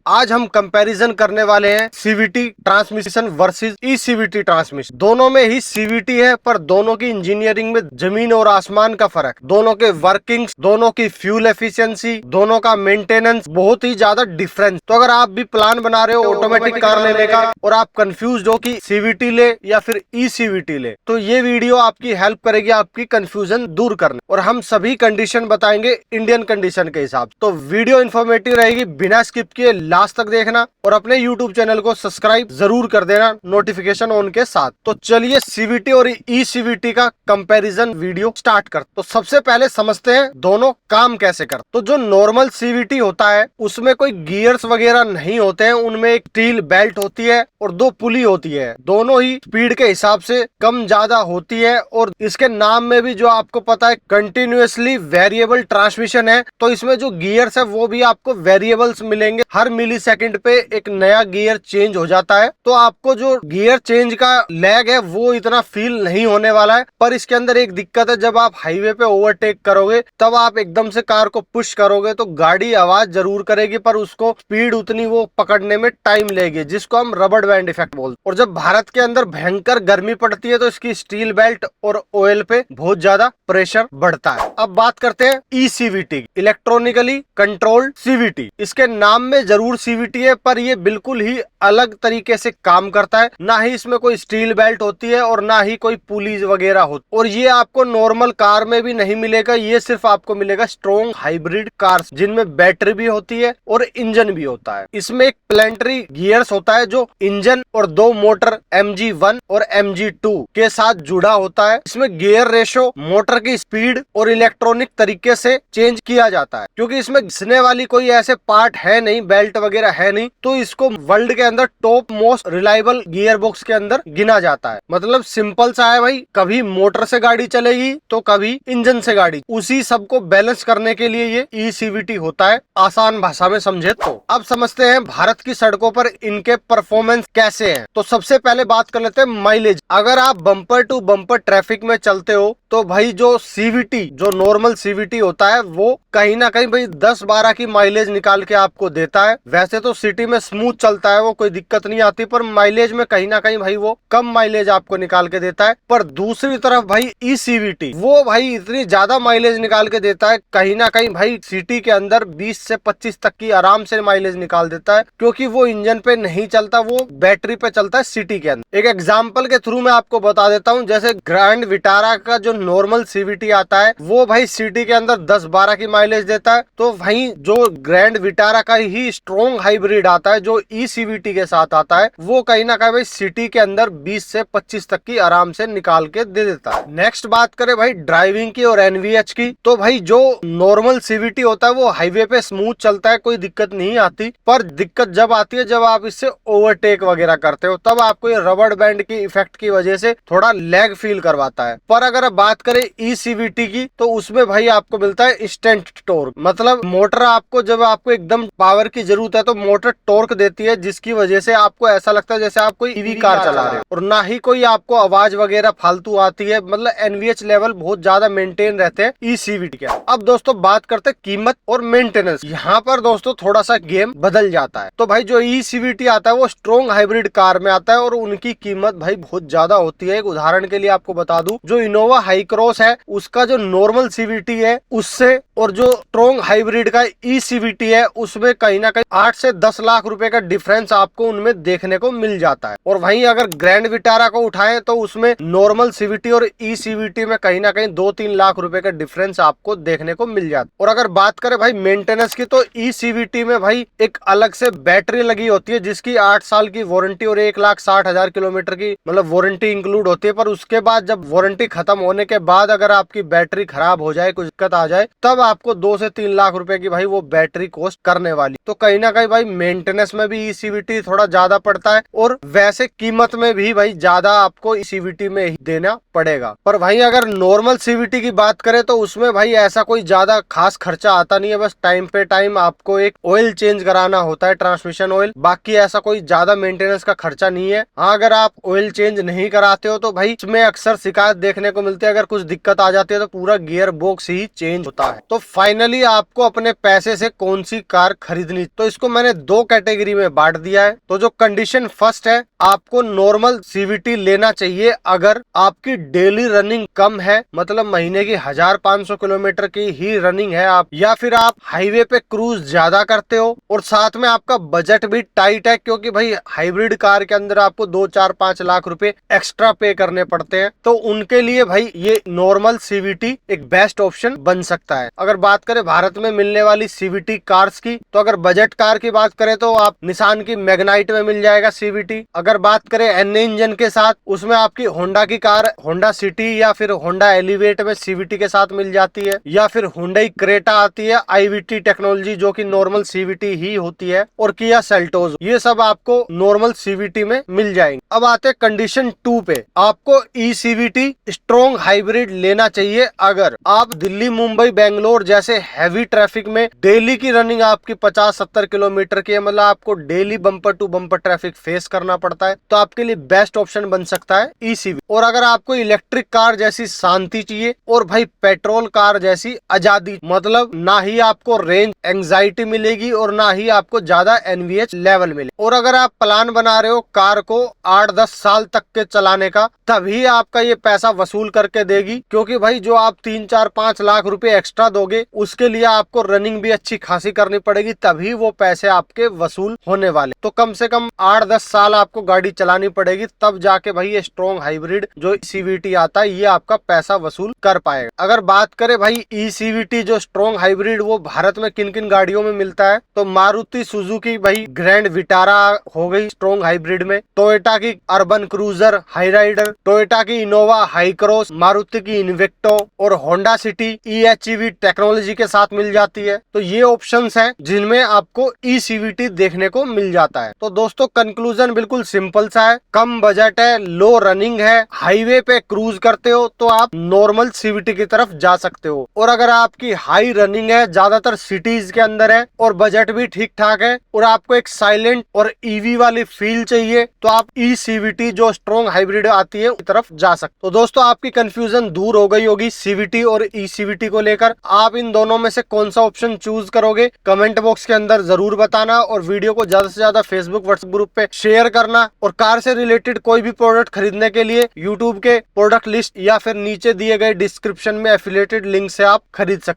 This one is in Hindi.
आज हम कंपैरिजन करने वाले हैं सीवीटी ट्रांसमिशन वर्सेस ई सीवीटी ट्रांसमिशन। दोनों में ही सीवीटी है, पर दोनों की इंजीनियरिंग में जमीन और आसमान का फर्क, दोनों के वर्किंग्स, दोनों की फ्यूल एफिशिएंसी, दोनों का मेंटेनेंस बहुत ही ज्यादा डिफरेंस। तो अगर आप भी प्लान बना रहे हो ऑटोमेटिक कार लेने का और आप कंफ्यूज हो कि सीवीटी ले या फिर ई सीवीटी ले, तो ये वीडियो आपकी हेल्प करेगी आपकी कंफ्यूजन दूर करने। और हम सभी कंडीशन बताएंगे इंडियन कंडीशन के हिसाब। तो वीडियो इन्फॉर्मेटिव रहेगी, बिना स्किप किए लास्ट तक देखना और अपने यूट्यूब चैनल को सब्सक्राइब जरूर कर देना नोटिफिकेशन ऑन के साथ। तो चलिए सीवीटी और ई सीवीटी का कंपैरिजन वीडियो स्टार्ट कर। तो सबसे पहले समझते हैं दोनों काम कैसे कर। तो जो नॉर्मल सीवीटी होता है उसमें कोई गियर्स वगैरह नहीं होते हैं, उनमें एक स्टील बेल्ट होती है और दो पुली होती है, दोनों ही स्पीड के हिसाब से कम ज्यादा होती है। और इसके नाम में भी जो आपको पता है कंटिन्यूअसली वेरिएबल ट्रांसमिशन है, तो इसमें जो गियर्स है वो भी आपको वेरिएबल्स मिलेंगे। हर मिली सेकेंड पे एक नया गियर चेंज हो जाता है, तो आपको जो गियर चेंज का लैग है वो इतना फील नहीं होने वाला है। पर इसके अंदर एक दिक्कत है, जब आप हाईवे पे ओवरटेक करोगे तब आप एकदम से कार को पुश करोगे तो गाड़ी आवाज जरूर करेगी, पर उसको स्पीड उतनी वो पकड़ने में टाइम लेगी, जिसको हम रबड़ बैंड इफेक्ट बोलते हैं। और जब भारत के अंदर भयंकर गर्मी पड़ती है तो इसकी स्टील बेल्ट और ऑयल पे बहुत ज्यादा प्रेशर बढ़ता है। अब बात करते हैं ई सीवीटी, इलेक्ट्रॉनिकली कंट्रोल्ड सीवीटी। इसके नाम में जरूर सीवीटी है, पर ये बिल्कुल ही अलग तरीके से काम करता है। ना ही इसमें कोई स्टील बेल्ट होती है और ना ही कोई पुलीज वगैरह होती, और ये आपको नॉर्मल कार में भी नहीं मिलेगा। ये सिर्फ आपको मिलेगा स्ट्रॉन्ग हाइब्रिड कार्स, जिनमें बैटरी भी होती है और इंजन भी होता है। इसमें एक प्लेनेटरी गियर्स होता है जो इंजन और दो मोटर MG1 और MG2 के साथ जुड़ा होता है। इसमें गियर रेशो, मोटर की स्पीड और इलेक्ट्रॉनिक तरीके से चेंज किया जाता है, क्योंकि इसमें घिसने वाली कोई ऐसे पार्ट है नहीं, बेल्ट वगैरह है नहीं, तो इसको वर्ल्ड के अंदर top most reliable gear box के अंदर गिना जाता है। मतलब सिंपल सा है भाई, कभी मोटर से गाड़ी चलेगी तो कभी इंजन से गाड़ी, उसी सबको बैलेंस करने के लिए ये ई सीवीटी होता है, आसान भाषा में समझे तो। अब समझते हैं भारत की सड़कों पर इनके परफॉर्मेंस कैसे हैं। तो सबसे पहले बात कर लेते हैं माइलेज। अगर आप बम्पर टू बम्पर ट्रैफिक में चलते हो तो भाई जो सीवीटी, जो नॉर्मल सीवीटी होता है वो कहीं ना कहीं भाई 10-12 की माइलेज निकाल के आपको देता है। वैसे तो सिटी में स्मूथ चलता है, वो कोई दिक्कत नहीं आती, पर माइलेज में कहीं ना कहीं भाई वो कम माइलेज आपको निकाल के देता है। पर दूसरी तरफ भाई ई सीवीटी वो भाई इतनी ज्यादा माइलेज निकाल के देता है, कहीं ना कहीं भाई सिटी के अंदर 20 से 25 तक की आराम से माइलेज निकाल देता है, क्योंकि वो इंजन पे नहीं चलता, वो बैटरी पे चलता है सिटी के अंदर। एक एग्जाम्पल के थ्रू मैं आपको बता देता हूँ, जैसे ग्रैंड विटारा का जो नॉर्मल सीवीटी आता है वो भाई सिटी के अंदर 10-12 की माइलेज देता है, तो भाई जो ग्रैंड विटारा का ही स्ट्रॉन्ग हाइब्रिड आता है जो ई सीवीटी के साथ आता है, वो कहीं ना कहीं भाई सिटी के अंदर 20 से 25 तक की आराम से निकाल के दे देता है। नेक्स्ट बात करें भाई ड्राइविंग की और एनवीएच की, तो भाई जो नॉर्मल सीवीटी होता है वो हाईवे पे स्मूथ चलता है, कोई दिक्कत नहीं आती। पर दिक्कत जब आती है जब आप इससे ओवरटेक वगैरह करते हो, तब आपको ये रबड़ बैंड की इफेक्ट की वजह से थोड़ा लैग फील करवाता है। पर अगर बात करें ई सीवीटी की, तो उसमें भाई आपको मिलता है इंस्टेंट टॉर्क। मतलब मोटर आपको जब आपको एकदम पावर की जरूरत है तो मोटर टॉर्क देती है, जिसकी वजह से आपको ऐसा लगता है जैसे आप कोई ईवी कार चला रहे हो, और ना ही कोई आपको आवाज वगैरह फालतू आती है। मतलब एनवीएच लेवल बहुत ज्यादा मेंटेन रहते हैं ई सीवीटी के। अब दोस्तों बात करते हैं कीमत और मेंटेनेंस। यहाँ पर दोस्तों थोड़ा सा गेम बदल जाता है। तो भाई जो ई सीवीटी आता है वो स्ट्रॉन्ग हाइब्रिड कार में आता है और उनकी कीमत भाई बहुत ज्यादा होती है। एक उदाहरण के लिए आपको बता दूं, जो इनोवा हाई क्रॉस है उसका जो नॉर्मल सीवीटी है उससे, और जो स्ट्रॉन्ग हाइब्रिड का ई सीवीटी है उसमें कहीं ना कहीं 8 से 10 लाख रुपए का डिफरेंस आपको उनमें देखने को मिल जाता है। और वहीं अगर ग्रैंड विटारा को उठाएं तो उसमें नॉर्मल सीवीटी और ई सीवीटी में कहीं ना कहीं 2-3 लाख रुपए का डिफरेंस आपको देखने को मिल जाता है। और अगर बात करें भाई मेंटेनेंस की, तो ई सीवीटी में भाई एक अलग से बैटरी लगी होती है जिसकी 8 साल की वारंटी और 1,60,000 किलोमीटर की मतलब वारंटी इंक्लूड होती है। पर उसके बाद जब वारंटी खत्म होने के बाद अगर आपकी बैटरी खराब हो जाए, कुछ दिक्कत आ जाए, तब आपको 2 से 3 लाख रुपए की भाई वो बैटरी कॉस्ट करने वाली। तो कहीं ना कहीं भाई मेंटेनेंस में भी ई सीवीटी थोड़ा ज्यादा पड़ता है, और वैसे कीमत में भी भाई ज्यादा आपको ई सीवीटी में ही देना पड़ेगा। पर भाई अगर नॉर्मल सीवीटी की बात करें तो उसमें भाई ऐसा कोई ज्यादा खास खर्चा आता नहीं है, बस टाइम पे टाइम आपको एक ऑयल चेंज कराना होता है, ट्रांसमिशन ऑयल। बाकी ऐसा कोई ज्यादा मेंटेनेंस का खर्चा नहीं है। हाँ, अगर आप ऑयल चेंज नहीं कराते हो तो भाई इसमें अक्सर शिकायत देखने को मिलती है, अगर कुछ दिक्कत आ जाती है तो पूरा गियर बॉक्स ही चेंज होता है। तो फाइनली आपको अपने पैसे से कौन सी कार खरीदनी, तो इसको मैंने दो कैटेगरी में बांट दिया है। तो जो कंडीशन फर्स्ट है, आपको नॉर्मल सीवीटी लेना चाहिए अगर आपकी डेली रनिंग कम है, मतलब महीने की 1500 किलोमीटर की ही रनिंग है आप, या फिर आप हाईवे पे क्रूज ज्यादा करते हो और साथ में आपका बजट भी टाइट है, क्योंकि भाई हाइब्रिड कार के अंदर आपको 2-4-5 लाख रुपए एक्स्ट्रा पे करने पड़ते हैं। तो उनके लिए भाई ये नॉर्मल सीवीटी एक बेस्ट ऑप्शन बन सकता है। अगर बात करें भारत में मिलने वाली सीवीटी कार्स की, तो अगर बजट कार की बात करें तो आप निसान की मैग्नाइट में मिल जाएगा सीवीटी। अगर बात करें एन इंजन के साथ, उसमें आपकी होंडा की कार होंडा सिटी या फिर होंडा एलिवेट में सीवीटी के साथ मिल जाती है, या फिर हुंडई क्रेटा आती है आईवीटी टेक्नोलॉजी जो कि नॉर्मल सीवीटी ही होती है, और किया सेल्टोस, ये सब आपको नॉर्मल सीवीटी में मिल जाएंगे। अब आते हैं कंडीशन 2 पे, आपको ई सीवीटी स्ट्रॉन्ग हाइब्रिड लेना चाहिए अगर आप दिल्ली मुंबई बेंगलोर जैसे हैवी ट्रैफिक में डेली की रनिंग आपकी 50-70 किलोमीटर की है, मतलब आपको daily bumper to bumper traffic face करना पड़ता है, तो आपके लिए बेस्ट ऑप्शन बन सकता है ई सीवीटी। और अगर आपको इलेक्ट्रिक कार जैसी शांति चाहिए और भाई पेट्रोल कार जैसी आजादी, मतलब ना ही आपको रेंज एंजाइटी मिलेगी और ना ही आपको ज्यादा एनवीएच लेवल मिले, और अगर आप प्लान बना रहे हो कार को 8-10 साल तक के चलाने का, तभी आपका ये पैसा वसूल करके देगी, क्योंकि भाई जो आप 3-4-5 लाख रुपए एक्स्ट्रा दोगे उसके लिए आपको रनिंग भी अच्छी खासी करनी पड़ेगी, तभी वो पैसे आपके वसूल होने वाले। तो कम से कम 8-10 साल आपको गाड़ी चलानी पड़ेगी, तब जाके भाई ये स्ट्रॉन्ग हाइब्रिड जो सीवीटी आता है ये आपका पैसा वसूल कर पाएगा। अगर बात करें भाई ई सीवीटी जो स्ट्रॉन्ग हाइब्रिड वो भारत में किन किन गाड़ियों में मिलता है, तो मारुति सुजुकी भाई ग्रैंड विटारा हो गई स्ट्रॉन्ग हाइब्रिड में, टोयोटा की Urban Cruiser Hyryder, Toyota की इनोवा हाई क्रॉस, मारुति की इन्वेक्टो और होंडा सिटी EHEV टेक्नोलॉजी के साथ मिल जाती है। तो ये ऑप्शंस हैं जिनमें आपको ई सीवीटी देखने को मिल जाता है। तो दोस्तों कंक्लूजन बिल्कुल सिंपल सा है, कम बजट है, लो रनिंग है, हाईवे पे क्रूज करते हो तो आप नॉर्मल सीवीटी की तरफ जा सकते हो, और अगर आपकी हाई रनिंग है, ज्यादातर सिटीज के अंदर है और बजट भी ठीक ठाक है और आपको एक साइलेंट और ईवी वाली फील चाहिए, तो आप ई सीवीटी जो स्ट्रॉन्ग हाइब्रिड आती है उस तरफ जा सकते। तो दोस्तों आपकी कंफ्यूजन दूर हो गई होगी सीवीटी और ई सीवीटी को लेकर। आप इन दोनों में से कौन सा ऑप्शन चूज करोगे कमेंट बॉक्स के अंदर जरूर बताना, और वीडियो को ज्यादा से ज्यादा फेसबुक व्हाट्सएप ग्रुप पे शेयर करना, और कार से रिलेटेड कोई भी प्रोडक्ट खरीदने के लिए यूट्यूब के प्रोडक्ट लिस्ट या फिर नीचे दिए गए डिस्क्रिप्शन में एफिलिएटेड लिंक से आप खरीद सकते हैं।